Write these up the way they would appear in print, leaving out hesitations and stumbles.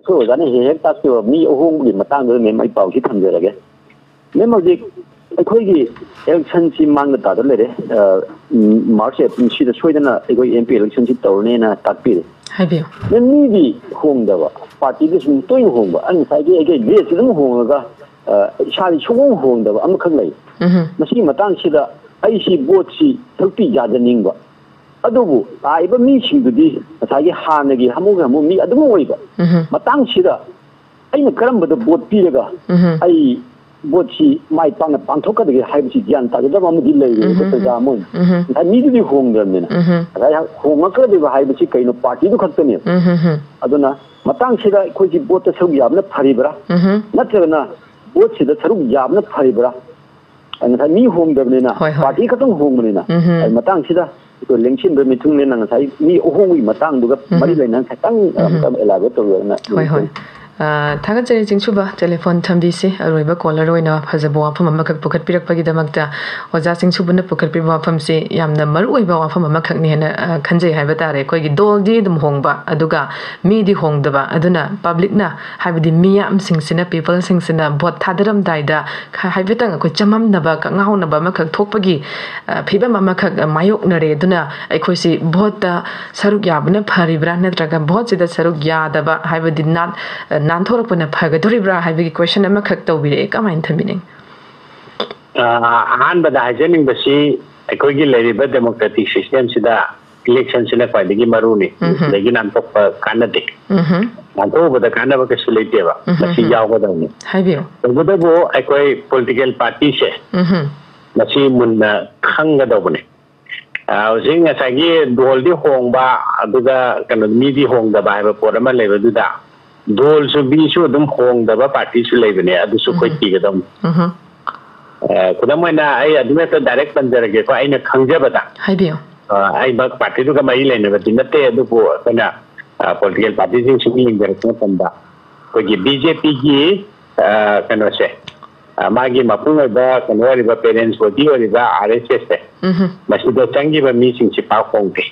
ꯑꯩꯈꯣꯏ ꯑꯣꯖꯥꯅ ꯍꯦꯛ ꯇꯥꯛꯄꯤꯕ ꯃꯤ ꯑꯍꯣꯡꯕꯒꯤ ꯃꯇꯥꯡꯗꯨꯗ ꯃꯦꯝ ꯑꯩ ꯄꯥꯎꯁꯤ ꯊꯝꯖꯔꯒꯦ ꯃꯦꯝ ꯍꯧꯖꯤꯛ ꯑꯩꯈꯣꯏꯒꯤ ꯏꯂꯦꯛꯁꯟꯁꯤ ꯃꯥꯡꯗ ꯇꯥꯗ ꯂꯩꯔꯦ ꯃꯥꯔꯆ ꯑꯦꯄ꯭ꯔꯤꯜꯁꯤꯗ ꯁꯣꯏꯗꯅ ꯑꯩꯈꯣꯏ MP ꯏꯂꯦꯛꯁꯟꯁꯤ ꯇꯧꯔꯅꯦꯅ ꯇꯥꯛꯄꯤꯔꯦ ꯍꯥꯏꯕꯤꯌꯨ ꯃꯦꯝ ꯃꯤꯗꯤ ꯍꯣꯡꯗꯕ ꯄꯥꯔꯇꯤꯗ ꯁꯨꯝ ꯇꯣꯏꯅ ꯍꯣꯡꯕ ꯑꯩ ꯉꯁꯥꯏꯒꯤ ꯑꯩꯈꯣꯏ ꯕꯦꯁꯁꯤ ꯑꯗꯨꯝ ꯍꯣꯡꯉꯒ ꯏꯁꯥꯗꯤ ꯁꯨꯡꯍꯣꯡ ꯍꯣꯡꯗꯕ ꯑꯃꯈꯛ ꯂꯩ ꯃꯁꯤꯒꯤ ꯃꯇꯥꯡꯁꯤꯗ ꯑꯩꯁꯤ ꯚꯣꯠꯁꯤ ꯁꯔꯨꯛꯇꯤ ꯌꯥꯖꯅꯤꯡꯕ ꯑꯗꯨꯕꯨ ꯇꯥꯏꯕ ꯃꯤꯁꯤꯡꯗꯨꯗꯤ ꯉꯁꯥꯏꯒꯤ ꯍꯥꯟꯅꯒꯤ ꯍꯥꯃꯨ ꯃꯤ ꯑꯗꯨꯝ ꯑꯣꯏꯕ ꯃꯇꯥꯡꯁꯤꯗ ꯑꯩꯅ ꯀꯔꯝꯕꯗ ꯚꯣꯠ ꯄꯤꯔꯒ ꯑꯩ ꯚꯣꯠꯁꯤ ꯃꯥꯏ ꯄꯥꯛꯅ ꯄꯥꯡꯊꯣꯛꯀꯗꯒꯦ ꯍꯥꯏꯕꯁꯤ ꯒ꯭ꯌꯥꯟ ꯇꯥꯖꯗꯕ ꯑꯃꯗꯤ ꯂꯩꯔꯦ ꯄ꯭ꯔꯖꯥ ꯑꯃ ꯑꯣꯏꯅ ꯉꯁꯥꯏ ꯃꯤꯗꯨꯗꯤ ꯍꯣꯡꯗ꯭ꯔꯕꯅꯤꯅ ꯉꯁꯥꯏ ꯍꯣꯡꯉꯛꯀꯗꯣꯏꯕ ꯍꯥꯏꯕꯁꯤ ꯀꯩꯅꯣ ꯄꯥꯔꯇꯤꯗꯨ ꯈꯛꯇꯅꯦꯕ ꯑꯗꯨꯅ ꯃꯇꯥꯡꯁꯤꯗ ꯑꯩꯈꯣꯏꯁꯤ ꯚꯣꯠꯇ ꯁꯔꯨꯛ ꯌꯥꯕꯅ ꯐꯔꯤꯕ꯭ꯔꯥ ꯅꯠꯇ꯭ꯔꯒꯅ ꯚꯣꯠꯁꯤꯗ ꯁꯔꯨꯛ ꯌꯥꯕꯅ ꯐꯔꯤꯕ꯭ꯔꯥ ngài mi home được nên là party các tông home nên là mà tăng xí ra tôi lên xin với mình chung nên là ngài mi home mà tăng được mấy lần năng tăng là cái tôi là थागतजरी जिंगसुबा telephone थम्बीसी अरोइबा caller रोइना फजबो वाफम अमखक पुखत पिरकपगी दमकता ओजा जिंगसुबना पुखत पिबा वाफमसी यामना मरुइबा वाफम अमखक नेना खंजै हाइबा तारे कोइगी दोलदी दम होंगबा अदुगा मीदी होंगदबा अदुना पब्लिकना हाइबदी मियाम सिंगसिना पीपल सिंगसिना भोट थादरम दाइदा हाइबेतंग कोइ चममनबा कंगाहोनबा अमखक थोकपगी फिबम अमखक मायोकनरे अदुना अखोइसी भोटता सरुक याबना फरिब्रा नत्रगा भोट सिदा सरुक यादबा हाइबदी नाट नानथोरकपना फगदोरिब्रा हाइबगी क्वेश्चन अमखक तौबिरे कमाइन थमिनिंग अहानबदा हाइजनिंगबसी अखोइगी लेरिबा डेमोक्रेटिक सिस्टम सिदा इलेक्शन सिना ख्वाइदगी मरुनी लेकिन नानथोक कानदे नानथोबदा कानबा केसु लेतेबा मसी यावगदौनी हाइबियो तबदबो अखोइ पॉलिटिकल पार्टी से मसी मुन्ना खंगदौबने हौजिंग ngसागी दोलदी होंगबा अदुगा कनो मीदी होंगदबा हाइबा पोरमा लेबदुदा दोल सुबीसु अदुम होंगदबा पार्टी सु लेबने अदुसु कोइ तिगदम खुदमैना आई अदुमेत डायरेक्ट पंजरगे को आइना खंगजबदा हाइबियो आई बक पार्टी दुगा मई लेनेबदि नते अदुबो कना पॉलिटिकल पार्टी सिंग सुबी लिंगरको तंदा कोगी बीजेपी की कनो से मागी मपुंगबा कनो Riba parents body Riba RSS से मसिदो चंगीबा मीसिंग सि पा होंगते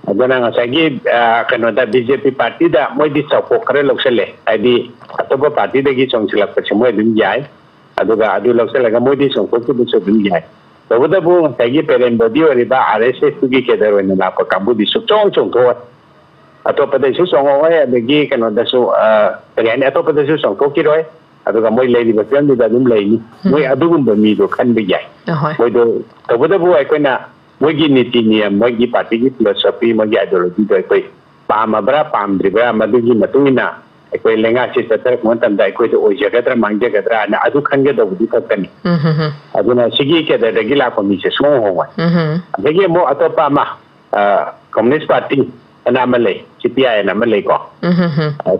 अदना ngसागी कनोदा बीजेपी पार्टी दा मोइदि चौको खरे लौसले आइदि अतोबा पार्टी दगी चोंगसिलक पछ मोइ दुम याय अदुगा अदु लौसलगा मोइदि चोंको बुसु दुम याय तबदबो ngसागी पेरेंट बॉडी ओरिबा आरएसएस तुगी केदर ओइना लाप काबुदि सुचोंग चोंथो अतोपदसु चोंगोय अदगी कनोदा सु करेन अतोपदसु चोंथो किरोय अदुगा मोइ लेदिबा पेंदुदा दुम लेनि मोइ अदुगुम बमीदो खनबि याय मोइदो तबदबो आइकोना मोगी नीति नियम मोगी पार्टी की फिलोसफी मोगी आइडियोलॉजी तो कोई पामबरा पामद्रिबरा मदुगी मतुंगिना कोई लेंगा से ततर मतंदा कोई तो ओजगद्रा मांगजगद्रा ना अदु खंगे दबुदि खतनी अदुना सिगी के दगी लाको मी से सो होवा दगी मो अतोपा मा कम्युनिस्ट पार्टी अनामले सीपीआई अनामले को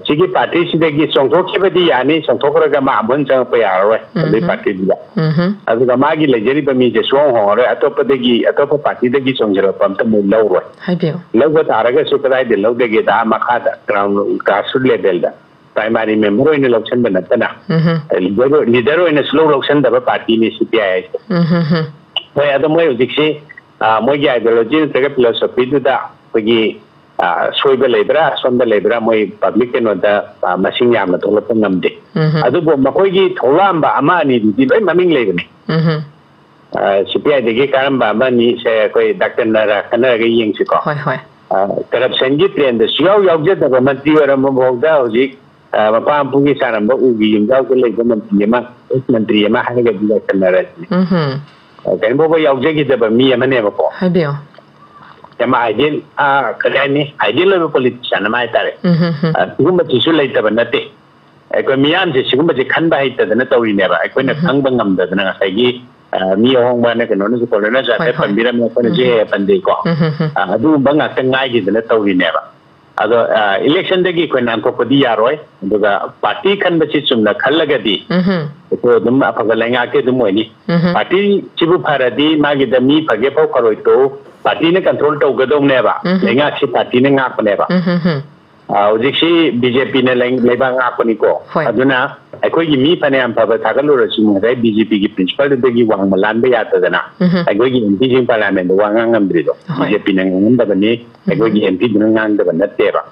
सिगी पार्टी सिदगी सोंथोखिबदि यानी सोंथोखरगा मा अबन चंग पे यारोय दि पार्टी दिया अदुगा मागी लेजरी बमी जे सो होरे अतोपदगी अतोप पार्टी दगी सोंजरो पमत मु लौरोय हाइबियो लौग तारगा सुकराय दि लौदगे दा मखादा ग्राउंड ग्रासरूट लेवल दा प्राइमरी मेंबर ओइन इलेक्शन बनतना लीडर ओइन स्लो इलेक्शन दबा पार्टी नि सीपीआई होय अदो मोय उदिक्सी मोगी आइडियोलॉजी नत्रगा फिलोसफी दुदा कोगी सोइब लेबरा सोंद लेबरा मोय पब्लिक के नोदा मसिंग यामना थोलप नमदे अदुबो मकोगी थोलांबा अमानी दि बै ममिंग लेबने सीपीआई देगे कारंबा अमानी से कोई डॉक्टर नरा कनरगे यिंगसिको होय होय करप्शन की ट्रेंड सियाव यावजे दबा मंत्री वरम भोगदा होजिक मपामपुगी सारंबा उगी यिंगाव के लेबा मंत्री अमा हागे दिला कनरा कनबो यावजे की दबा मी अमने बको हाबियो यमा आइडियल कदानी आइडियल लेवल पॉलिटिशियन मा तारे सिगुम बचिसु लेतबा नते अको मियाम से सिगुम बचे खनबा हितदना तौरिनेबा अकोना खंगबा ngamdadana ngasagi mi hongba na kano na corona जाते पंबिरम कोन जे पंदे को अदु बंगा तंगाई गिदना तौरिनेबा अदो इलेक्शन दगी कोन नामकोपदि यारोय दुगा पार्टी खनबची चुमना खल्लगदी तो दम अफगलेंगा के दुमोनी पार्टी चिबु फरदी मागी दमी फगे पौ करोय तो पार्टी ने कंट्रोल तौगदौनेबा लेंगा छि पार्टी ने ngakपनेबा हौजिक्सी बीजेपी ने लेबा ngakपनिको अदुना अखोगी मी फनेम फबा थागलुरसु मरै बीजेपी की प्रिंसिपल दगी वांग मलानबे यातदना अखोगी एमपी जिंग पार्लियामेंट वांगांगमद्रिदो बीजेपी ने ngandबनी अखोगी एमपी दुन ngandबा नतेबा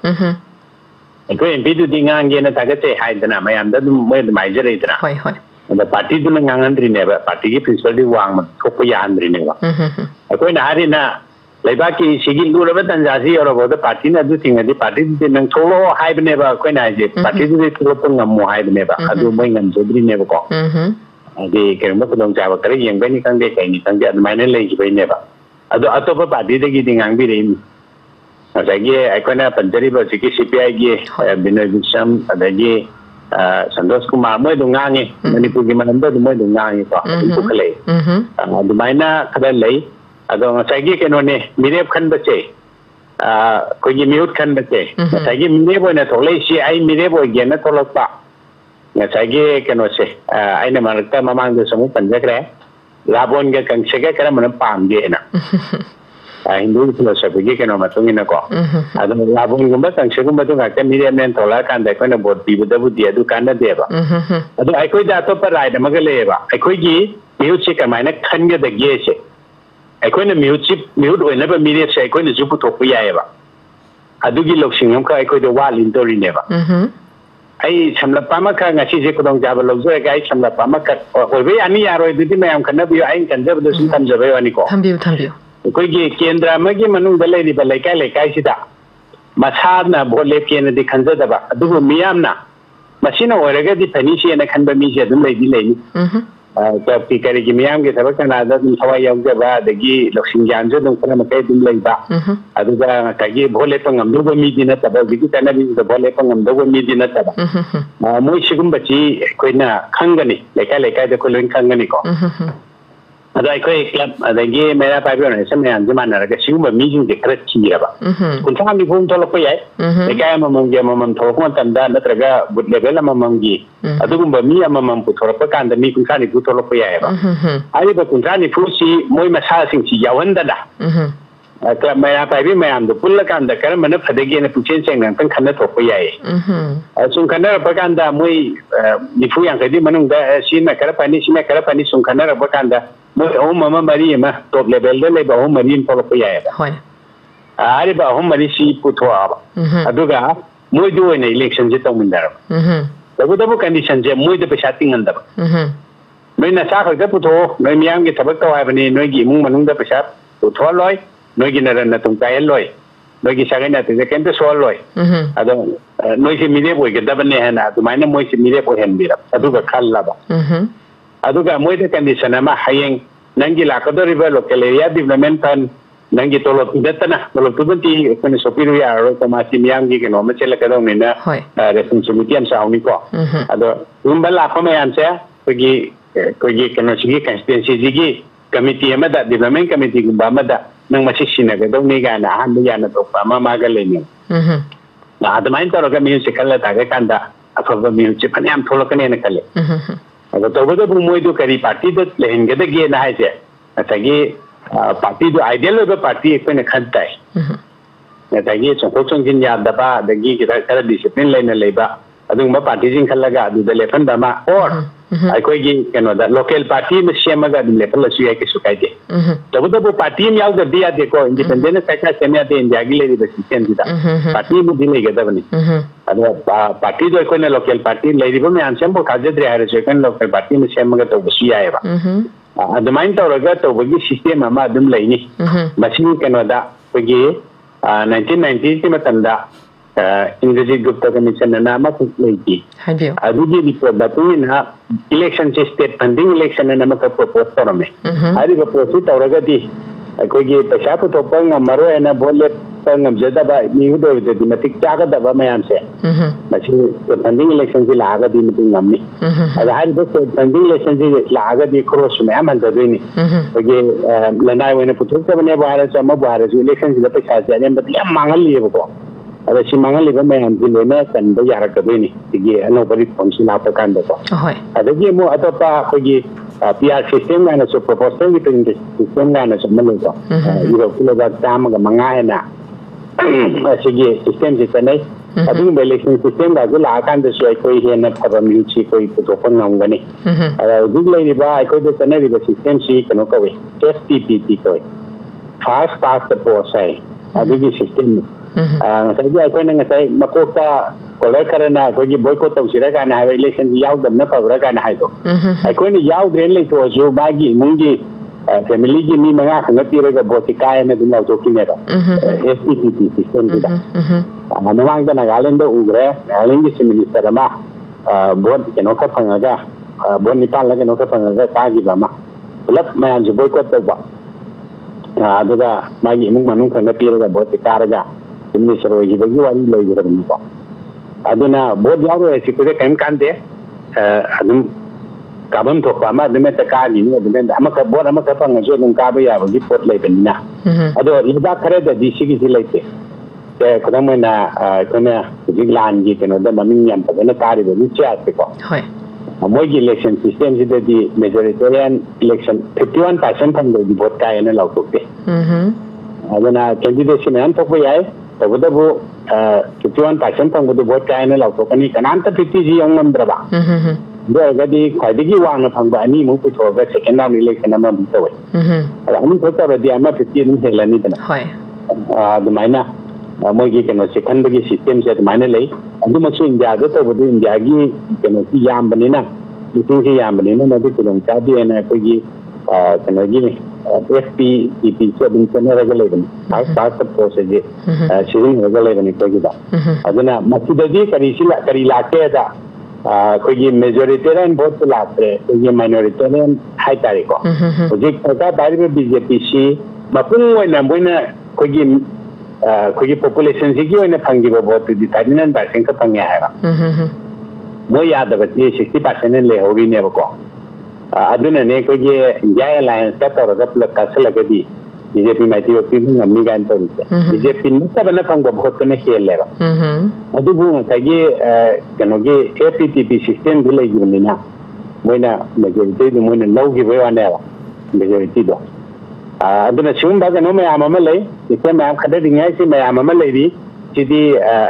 ꯑꯩꯈꯣꯏ ꯑꯦꯝꯄꯤꯗꯨꯗꯤ ꯉꯥꯡꯒꯦꯅ ꯊꯥꯒꯠꯆꯩ ꯍꯥꯏꯗꯅ ꯃꯌꯥꯝꯗ ꯑꯗꯨꯝ ꯃꯣꯏ ꯑꯗꯨꯝ ꯍꯥꯏꯖꯔꯛꯏꯗꯅ ꯍꯣꯏ ꯍꯣꯏ ꯑꯗ ꯄꯥꯔꯇꯤꯗꯨꯅ ꯉꯥꯡꯍꯟꯗ꯭ꯔꯤꯅꯦꯕ ꯄꯥꯔꯇꯤꯒꯤ ꯄ꯭ꯔꯤꯟꯁꯤꯄꯜꯗꯤ ꯋꯥꯡꯃ ꯊꯣꯛꯄ ꯌꯥꯍꯟꯗ꯭ꯔꯤꯅꯦꯕ ꯑꯩꯈꯣꯏꯅ ꯍꯥꯏꯔꯤꯅ ꯂꯩꯕꯥꯛꯀꯤ ꯁꯤꯒꯤ ꯂꯨꯔꯕ ꯇꯟꯖꯥꯁꯤ ꯌꯧꯔꯕꯗ ꯄꯥꯔꯇꯤꯅ ꯑꯗꯨ ꯊꯤꯡꯉꯗꯤ ꯄꯥꯔꯇꯤꯗꯨꯗꯤ ꯅꯪ ꯊꯣꯛꯂꯛꯑꯣ ꯍꯥꯏꯕꯅꯦꯕ ꯑꯩꯈꯣꯏꯅ ꯍꯥꯏꯁꯦ ꯄꯥꯔꯇꯤꯗꯨꯗꯤ ꯊꯣꯛꯂꯛꯄ ꯉꯝꯃꯣ ꯍꯥꯏꯕꯅꯦꯕ ꯑꯗꯨ ꯃꯣꯏ ꯉꯝꯖꯗ꯭ꯔꯤꯅꯦꯕꯀꯣ ꯍꯥꯏꯗꯤ ꯀꯔꯤꯒꯨꯝꯕ ꯈꯨꯗꯣꯡꯆꯥꯕ ꯈꯔ ꯌꯦꯡꯕꯩꯅꯤ ꯈꯪꯗꯦ ꯀꯩꯅꯤ ꯈꯪꯗꯦ ꯑꯗꯨꯃꯥꯏꯅ ꯂꯩꯈꯤꯕꯩꯅꯦꯕ ꯑꯗꯣ ꯑꯇꯣꯞꯄ ꯄꯥꯔꯇꯤꯗꯒꯤꯗꯤ ꯉꯥꯡꯕꯤꯔꯛꯏꯅꯤ ꯉꯁꯥꯏꯒꯤ ꯑꯩꯈꯣꯏꯅ ꯄꯟꯖꯔꯤꯕ ꯍꯧꯖꯤꯛꯀꯤ ꯁꯤꯄꯤꯑꯥꯏꯒꯤ ꯕꯤꯅꯣꯏ ꯕꯤꯁꯝ ꯑꯗꯒꯤ ꯁꯟꯇꯣꯁ ꯀꯨꯃꯥꯔ ꯃꯣꯏ ꯑꯗꯨꯝ ꯉꯥꯡꯉꯤ ꯃꯅꯤꯄꯨꯔꯒꯤ ꯃꯔꯝꯗ ꯑꯗꯨꯝ ꯃꯣꯏ ꯑꯗꯨꯝ ꯉꯥꯡꯉꯤꯀꯣ ꯑꯗꯨꯝ ꯄꯨꯈꯠꯂꯛꯏ ꯑꯗꯨꯃꯥꯏꯅ ꯈꯔ ꯂꯩ ꯑꯗꯣ ꯉꯁꯥꯏꯒꯤ ꯀꯩꯅꯣꯅꯦ ꯃꯤꯔꯦꯞ ꯈꯟꯕꯁꯦ ꯑꯩꯈꯣꯏꯒꯤ ꯃꯤꯍꯨꯠ ꯈꯟꯕꯁꯦ ꯉꯁꯥꯏꯒꯤ ꯃꯤꯔꯦꯞ ꯑꯣꯏꯅ ꯊꯣꯛꯂꯛꯏꯁꯤ ꯑꯩ ꯃꯤꯔꯦꯞ ꯑꯣꯏꯒꯦꯅ ꯊꯣꯛꯂꯛꯄ ꯉꯁꯥꯏꯒꯤ ꯀꯩꯅꯣꯁꯦ ꯑꯩꯅ ꯃꯔꯛꯇ ꯃꯃꯥꯡꯗꯁꯨ ꯑꯃꯨꯛ ꯄꯟꯖꯈ꯭ꯔꯦ ꯂꯥꯕꯣꯟꯒ ꯀꯪꯁꯦꯒ ꯀꯔꯝꯕꯅ ꯄꯥꯝꯒꯦꯅ हिंदू फिलोसफी की कनो मतुंग इना को अदम लाबुंगुंबा कंसेगुंबा तो गाके मिरेमेन थोला कांदा कोना बोट पीबदबु दि अदु कांदा देबा अदु आइकोइ दा तो पर राइड मगे लेबा आइकोइ गी म्यूट से कमाइना खनगे द गेसे आइकोइना म्यूट ओइनबा मिरे से आइकोइना जुपु थोपु याएबा अदुगी लोक्सिंगम का आइकोइ दो वालिन तोरिनेबा आई समलपा मका ngasi je kudong jaba logjo ga ai समलपा मका ओइबे ani yaroi dudi mayam khanabiyo ai kanjabdo sin tamjabai wani ko thambiyo ꯑꯩꯈꯣꯏꯒꯤ ꯀꯦꯟꯗ꯭ꯔ ꯑꯃꯒꯤ ꯃꯅꯨꯡꯗ ꯂꯩꯔꯤꯕ ꯂꯩꯀꯥꯏ ꯂꯩꯀꯥꯏꯁꯤꯗ ꯃꯁꯥꯅ ꯚꯣꯠ ꯂꯦꯞꯀꯦꯅꯗꯤ ꯈꯟꯖꯗꯕ ꯑꯗꯨꯕꯨ ꯃꯤꯌꯥꯝꯅ ꯃꯁꯤꯅ ꯑꯣꯏꯔꯒꯗꯤ ꯐꯅꯤꯁꯦꯅ ꯈꯟꯕ ꯃꯤꯁꯦ ꯑꯗꯨꯝ ꯂꯩꯗꯤ ꯂꯩꯅꯤ ꯀꯔꯤꯒꯤ ꯃꯤꯌꯥꯝꯒꯤ ꯊꯕꯛ ꯀꯅꯥꯗ ꯑꯗꯨꯝ ꯊꯋꯥꯏ ꯌꯥꯎꯖꯕ ꯑꯗꯒꯤ ꯂꯧꯁꯤꯡ ꯒ꯭ꯌꯥꯟꯁꯨ ꯑꯗꯨꯝ ꯈꯔ ꯃꯈꯩ ꯑꯗꯨꯝ ꯂꯩꯕ ꯑꯗꯨꯒ ꯉꯁꯥꯏꯒꯤ ꯚꯣꯠ ꯂꯦꯞꯄ ꯉꯝꯗꯧꯕ ꯃꯤꯗꯤ ꯅꯠꯇꯕ ꯍꯧꯖꯤꯛꯀꯤ ꯆꯠꯅꯕꯤꯁꯤꯗ ꯚꯣꯠ ꯂꯦꯞꯄ ꯉꯝꯗꯧꯕ ꯃꯤꯗꯤ ꯅꯠꯇꯕ ꯃꯣꯏ ꯁꯤꯒꯨꯝꯕꯁꯤ ꯑꯩꯈꯣꯏꯅ ꯈꯪꯒꯅꯤ ꯂꯩꯀꯥꯏ ꯂꯩꯀꯥꯏꯗ ꯑꯩꯈꯣꯏ ꯂꯣꯏꯅ ꯈꯪꯒꯅꯤꯀꯣ अदा अखोई क्लब अदगी मेरा पाइबो ने सम यान जमान नरगे सिगुम मीजिंग जे खरा चिरबा कुंथा मी फोन थोलप याय लेकाय ममम जे ममम थोको तंदा नत्रगा बुट लेवल ममम गी अदुगुम मी ममम पुथोरप कांद मी कुंथा नि पुथोरप यायबा आइ बा कुंथा नि फुसी मोय मसा सिंग छि यावंददा क्लब मेरा पाइबो मयाम दो पुल्ल कांद कर मन फदेगे ने पुचेन सेंग नंतन खन्ना थोप याय सुं खन्ना रप कांदा मोय निफु yang kadi manung da sin na kara pani sung Khanna रप कांदा मोय ओम ममा मरी मा टॉप लेवल दे लेबा ओम मरी थोलप यायबा होय आरे बा ओम मरी सी पुथोआबा अदुगा मोय दो ने इलेक्शन जे तौमिनदार तबुदबु कंडीशन जे मोय दे पैसा तिंगंदबा मोय ना सा खग पुथो नोय मियाम के थबक तो हाबनी नोय गी मुंग मनुंग दा पैसा पुथो लॉय नोय गी नरन ना तुम कायल लॉय नोय गी सागै ना ते केंते सोल लॉय अदो नोय से मिरे बोय के दबने है ना तुमाइना मोय से मिरे बोय हेन बिरा अदुगा खल्लाबा अदुगा मोयदा कंडीशन अमा हयेंग नंगी लाकदोरिबा लोकल एरिया डेवलपमेंट फंड नंगी तोलो पिदतना तोलो तुबंती कोने सोपिरु यारो तमासी मियांगी के नोम चेला कदोंनिना रेस्पोंसिबिलिटी अम साउनी को अदो उम्बा लापम यानसे कोगी कनोसिगी कंस्टिट्यूएंसी जिगी कमिटी अमदा डेवलपमेंट कमिटी गुंबा अमदा नंग मसि सिना कदोंनि गाना हान याना तोपा मा मागलेनि ना अदमाइन तोरगा म्यूजिक कल्ला तागे कांदा अफबा म्यूजिक फनियाम थोलकने न कले अगर तबदबु मोयदु करी पार्टी द लेहंगदगे ना हाइसे अतगी पार्टी दो आइडियल ओबा पार्टी एकने खनताय अतगी चोंखोचोंगिन यादबा दगी खरा डिसिप्लिन लेना लेबा अदुंबा पार्टी जिन खल्लगा अदुदा लेफन दमा और अखोगी कनोदा लोकल पार्टी में सेमगा लेफन लसु याय के सुकाइदे तबदबु पार्टी में यावद दिया देखो इंडिपेंडेंट सका सेमिया दे इंडियागी लेदि बसिस्टेम दिदा पार्टी में दिले गदबनी अदो पार्टी दो कोने लोकल पार्टी लेदिबो में आंसम खाजद्रे हारे सेकंड लोकल पार्टी में सेमगा तो बसु यायबा अदमाइन तौरगा तौबगी सिस्टम अमा अदुम लेनी मसिन कनोदा कोगी 1990 के मतंदा इंद्रजीत गुप्ता कमीशन नाम लेगी अदुगी रिपोर्ट बतुना इलेक्शन से स्टेट फंडिंग इलेक्शन नमक प्रपोज तौरमे अरि प्रपोज तौरगदी अखोगी पैसा पुथोपंग मरोयना बोले पंगम जदबा निहुदोदि मतिक चागदबा मयाम से मछि फंडिंग इलेक्शन से लागदी मिटिंग नमनी अदा हारि बस फंडिंग इलेक्शन से लागदी क्रॉस मयाम हंददोइनी अगे लनाय वने पुथोकबने बारे सम बारे इलेक्शन से पैसा जाने बति याम मांगलियबको अदा सि मांगलिबा मयाम से लेना कनबा यारकदोइनी तिगे अनोबरि फोनसि लाप कांदको होय अदगी मो अतोपा अखोगी PR system गाना सो proposal की system गाना सो मलेको इरो किलोबात तामगा मंगायना असिगे system से तनै अदुग इलेक्शन system गा जो लाकांद सो कोई हेन फबम युची कोई पुथोपन ngamgani अदा दुग लेरिबा अखोय दे तनरिबा system सि कनो कवे FPPT कोय fast the post है अदुगी system नसाई अखोय नसाई मकोता ꯀꯣꯂꯔ ꯈꯔꯅ ꯑꯩꯈꯣꯏꯒꯤ ꯕꯣꯏꯀꯣꯠ ꯇꯧꯁꯤꯔ ꯀꯥꯏꯅ ꯍꯥꯏꯕ ꯏꯂꯦꯛꯁꯟꯁꯤ ꯌꯥꯎꯗꯕꯅ ꯐꯕ꯭ꯔꯥ ꯀꯥꯏꯅ ꯍꯥꯏꯗꯣ ꯑꯩꯈꯣꯏꯅ ꯌꯥꯎꯗ꯭ꯔꯦꯅ ꯂꯩꯊꯣꯛꯑꯁꯨ ꯃꯥꯒꯤ ꯏꯃꯨꯡꯒꯤ ꯐꯦꯃꯤꯂꯤꯒꯤ ꯃꯤ 5 ꯈꯛꯇ ꯄꯤꯔꯒ ꯚꯣꯠꯁꯤ ꯀꯥꯏꯅ ꯑꯗꯨꯝ ꯂꯥꯎꯊꯣꯛꯈꯤꯅꯦꯕ SPPP ꯁꯤꯁꯇꯦꯝꯁꯤꯗ ꯃꯃꯥꯡꯗ ꯅꯥꯒꯥꯂꯦꯟꯗ ꯎꯈ꯭ꯔꯦ ꯅꯥꯒꯥꯂꯦꯟꯒꯤ ꯆꯤꯐ ꯃꯤꯅꯤꯁꯇꯔ ꯑꯃ ꯚꯣꯠ ꯀꯩꯅꯣ ꯈꯔ ꯐꯪꯉꯒ ꯚꯣꯠ 9ला ꯀꯩꯅꯣ ꯈꯔ ꯐꯪꯉꯒ ꯀꯥꯈꯤꯕ ꯑꯃ ꯄꯨꯂꯞ ꯃꯌꯥꯝꯁꯨ ꯕꯣꯏꯀꯣꯠ ꯇꯧꯕ ꯑꯗꯨꯒ ꯃꯥꯒꯤ ꯏꯃꯨꯡ ꯃꯅꯨꯡ ꯈꯛꯇ ꯄꯤꯔꯒ ꯚꯣꯠꯁꯤ ꯀꯥꯔꯒ ꯃꯤꯅꯤꯁꯇꯔ ꯑꯣꯏꯈꯤꯕꯒꯤ ꯋꯥꯔꯤ ꯂꯩꯈ꯭ꯔꯕꯅꯤꯀꯣ ꯑꯗꯨꯅ ꯚꯣꯠ ꯌꯥꯎꯔꯣꯏ ꯁꯤꯄꯨꯗꯤ ꯀꯔꯤꯝ ꯀꯥꯟꯗꯦ ꯑꯗꯨꯝ ꯀꯥꯐꯝ ꯊꯣꯛꯄ ꯑꯃ ꯑꯗꯨꯝ ꯍꯦꯛꯇ ꯀꯥꯈꯤꯅꯤ ꯑꯗꯨꯃꯥꯏꯅ ꯑꯃꯈꯛ ꯚꯣꯠ ꯑꯃꯈꯛ ꯐꯪꯉꯁꯨ ꯑꯗꯨꯝ ꯀꯥꯕ ꯌꯥꯕꯒꯤ ꯄꯣꯠ ꯂꯩꯕꯅꯤꯅ ꯑꯗꯣ ꯂꯩꯕꯥꯛ ꯈꯔꯗꯗꯤ ꯁꯤꯒꯤꯁꯤ ꯂꯩꯇꯦ ꯈꯨꯗꯝ ꯑꯣꯏꯅ ꯑꯩꯈꯣꯏꯅ ꯍꯧꯖꯤꯛ ꯂꯥꯟꯒꯤ ꯀꯩꯅꯣꯗ ꯃꯃꯤꯡ ꯌꯥꯝ ꯐꯖꯅ ꯇꯥꯔꯤꯕ ꯆꯥꯠꯁꯦꯀꯣ ꯃꯣꯏꯒꯤ ꯏꯂꯦꯛꯁꯟ ꯁꯤꯁꯇꯦꯝꯁꯤꯗꯗꯤ ꯃꯦꯖꯣꯔꯤꯇꯦꯔꯤꯌꯟ ꯏꯂꯦꯛꯁꯟ 51% ꯐꯪꯗ꯭ꯔꯗꯤ ꯚꯣꯠ ꯀꯥꯏꯅ ꯂꯥꯎꯊꯣꯛꯇꯦ ಅದನ್ನ ಕ್ಯಾಂಡಿಡೇಟ್ಸ್ ಮ್ಯಾನ್ ತಗೋ ಯಾಯ್ ತಗೋದಬು 51% ಫಂಗದು ವೋಟ್ ಕಾಯನ ಲೌತೋಕನಿ ಕನಾಂತ 50 ಜಿ ಯಂಗಂದ್ರಬ ಬೇಗದಿ ಖಾದಿಗಿ ವಾಂಗ ಫಂಗ ಅನಿ ಮು ಪುಥೋಗ ಸೆಕೆಂಡ್ ರೌಂಡ್ ಇಲೆಕ್ಷನ್ ಅಮ ಬಿತವೆ ಅನಿ ಕೊತ್ತರದಿ ಅಮ 50 ನಿ ಹೇಲನಿ ತನ ಹೋಯ್ ಅದುಮೈನಾ मोगी केनो सेकंड बगी सिस्टम से माने लई अदु मसु इंडिया दो तो बदु इंडिया की केनो की याम बनेना मिटिंग की याम बनेना नदी कुलम चादी है ना कोई केनो की FPPP से बिन चने रगले बने खास प्रोसेस जे सिरिंग रगले बने कोई दा अदुना मसुदगी करी लाके दा कोई मेजॉरिटेरियन वोट लाते कोई माइनॉरिटेरियन हाई तारीख को मुझे पता तारीख में बीजेपी सी मपुंग वना बोइना कोई पॉपुलेशन से की वना फंगी वोट दी 39% का फंगे आएगा वो याद बच्चे 60% ले होगी ने बको अदुना ने कोई इंडिया अलायंस का तौर पर प्लस का लगदी बीजेपी माइती वक्ती नम्मी गान तो बीजेपी ने सब ना फंग वोट ने खेल लेगा अदुबु कगे कनोगे APTP सिस्टम भी ले गिरनिना मोइना मेजॉरिटी मोइना लौगी वेवाने मेजॉरिटी दो अदुना सिगुंबा कनो मयाम अमा लै इसे मयाम खददिङै सि मयाम अमा लैदि सिदि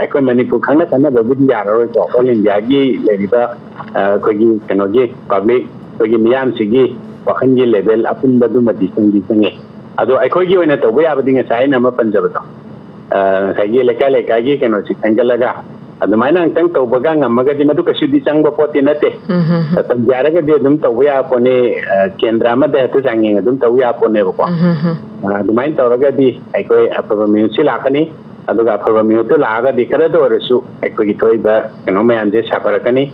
अखोय मणिपुर खंना खंना बबुदि यारoi तो ऑल इंडिया की लेरिबा कोगी कनोगे पब्लिक कोगी मियाम सिगी वखनगी लेवल अपुन बदु मदि संगी संगे अदो अखोयगी ओइना तौबा याबदि ngai na ma panjabado साइगी लेका लेकागी कनो सि खंगलगा अदुमाइना अंतंग तौबगा ngamaga मदु कसुदि चंगबा पोते नते तम जारगा दे दुम तौया पोने केंद्र अमदे हतु चांगे दुम तौया पोने बको अदुमाइन तौरगा दि अखोय अफबा म्यूसि लाकनी अदुगा अफबा म्यूतु लागा दि खरदो रसु अखोयगी थोइबा कनो मयाम जे साफरकनी